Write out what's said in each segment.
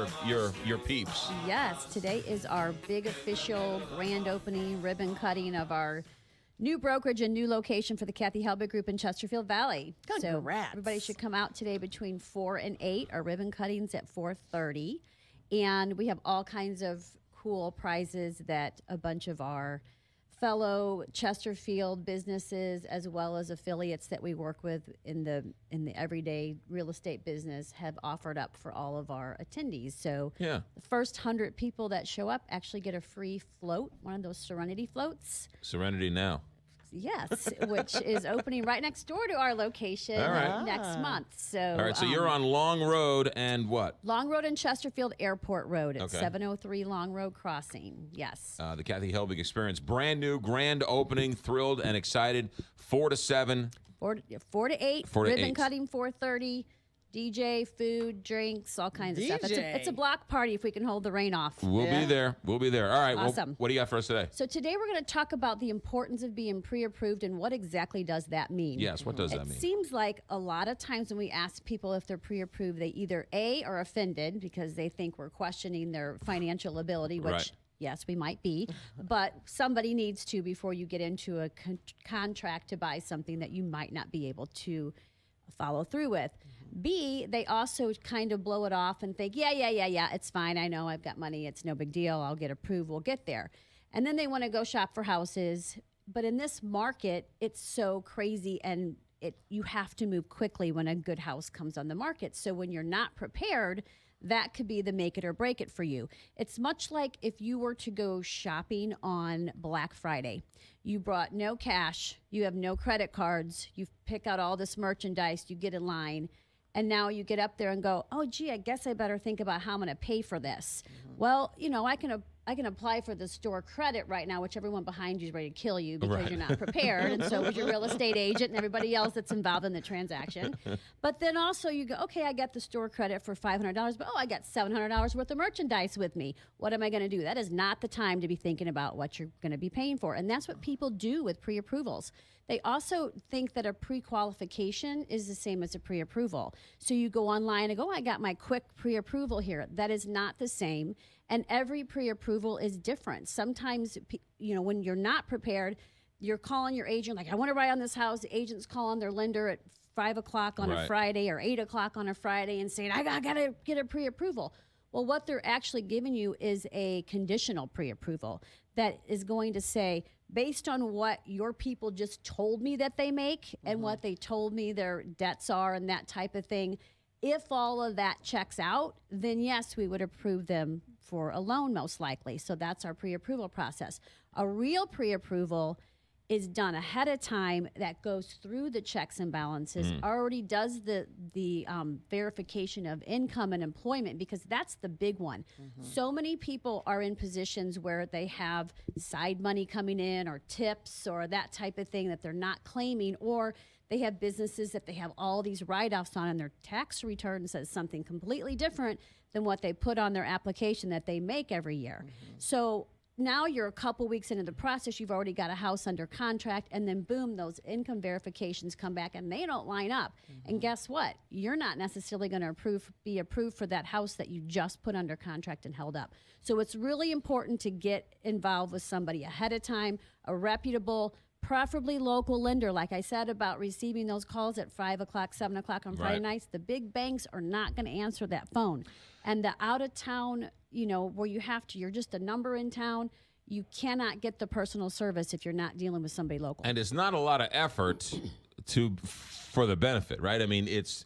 for your peeps. Yes, today is our big official grand opening ribbon cutting of our new brokerage and new location for the Kathy Helbig Group in Chesterfield Valley. Congrats. So everybody should come out today between 4 and 8. Our ribbon cutting's at 4:30. And we have all kinds of cool prizes that a bunch of our fellow Chesterfield businesses, as well as affiliates that we work with in the everyday real estate business, have offered up for all of our attendees. So the first 100 people that show up actually get a free float, one of those Serenity floats. Serenity Now. Yes, which is opening right next door to our location next month. So, all right, so you're on Long Road and what? Long Road and Chesterfield Airport Road at 703 Long Road Crossing. Yes. The Kathy Helbig Experience, brand new, grand opening, thrilled and excited. 4 to 7. 4 to 8. Ribbon cutting 4:30. DJ, food, drinks, all kinds of stuff. It's a block party if we can hold the rain off. We'll be there. We'll be there. All right. Awesome. Well, what do you got for us today? So today we're going to talk about the importance of being pre-approved and what exactly does that mean. Yes, what does that mean? It seems like a lot of times when we ask people if they're pre-approved, they either A, are offended because they think we're questioning their financial ability, which yes, we might be, but somebody needs to before you get into a contract to buy something that you might not be able to follow through with. B, they also kind of blow it off and think, yeah, it's fine. I know I've got money. It's no big deal. I'll get approved. We'll get there. And then they want to go shop for houses. But in this market, it's so crazy and you have to move quickly when a good house comes on the market. So when you're not prepared, that could be the make it or break it for you. It's much like if you were to go shopping on Black Friday. You brought no cash, you have no credit cards, you pick out all this merchandise, you get in line, and now you get up there and go, oh, gee, I guess I better think about how I'm going to pay for this. Well, I can apply for the store credit right now, which everyone behind you is ready to kill you because you're not prepared, and so is your real estate agent and everybody else that's involved in the transaction. But then also you go, okay, I got the store credit for $500, but I got $700 worth of merchandise with me. What am I going to do? That is not the time to be thinking about what you're going to be paying for, and that's what people do with pre-approvals. They also think that a pre-qualification is the same as a pre-approval. So you go online and go, I got my quick pre-approval here. That is not the same. And every pre-approval is different. Sometimes, when you're not prepared, you're calling your agent, like, I want to buy on this house. The agent's calling their lender at 5 o'clock on a Friday or 8 o'clock on a Friday and saying, I got to get a pre-approval. Well, what they're actually giving you is a conditional pre-approval that is going to say, based on what your people just told me that they make and what they told me their debts are and that type of thing, if all of that checks out, then yes, we would approve them for a loan most likely. So that's our pre-approval process. A real pre-approval is done ahead of time, that goes through the checks and balances, already does the verification of income and employment, because that's the big one. So many people are in positions where they have side money coming in or tips or that type of thing that they're not claiming, or they have businesses that they have all these write-offs on, and their tax return says something completely different than what they put on their application that they make every year. So now you're a couple weeks into the process, you've already got a house under contract, and then boom, those income verifications come back and they don't line up. And guess what? You're not necessarily going to be approved for that house that you just put under contract and held up. So it's really important to get involved with somebody ahead of time, a reputable, preferably local lender. Like I said about receiving those calls at 5 o'clock, 7 o'clock on Friday nights, the big banks are not going to answer that phone. And the out of town, where you're just a number in town, you cannot get the personal service if you're not dealing with somebody local. And it's not a lot of effort for the benefit, right? I mean, it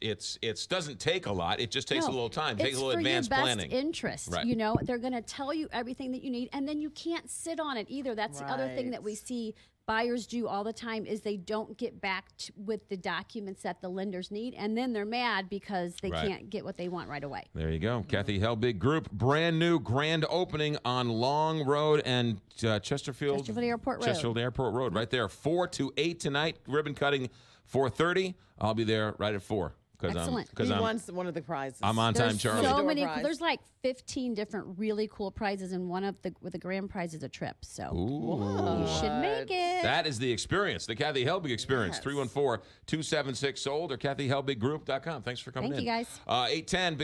doesn't take a lot. It just takes a little time. It takes a little advanced planning. It's for your best interest. Right. They're going to tell you everything that you need, and then you can't sit on it either. That's the other thing that we see buyers do all the time, is they don't get back with the documents that the lenders need, and then they're mad because they can't get what they want right away. There you go. Kathy Helbig Group, brand new grand opening on Long Road and Chesterfield Airport Road. Chesterfield Airport Road, right there. 4 to 8 tonight. Ribbon cutting 4:30. I'll be there right at 4. Excellent. He wants one of the prizes. I'm on time, Charlie. So many. There's like 15 different really cool prizes, and one of the grand prize is a trip. So you should make it. That is the experience, the Kathy Helbig experience. 314-276-SOLD or KathyHelbigGroup.com. Thanks for coming in. Thank you, guys. 810.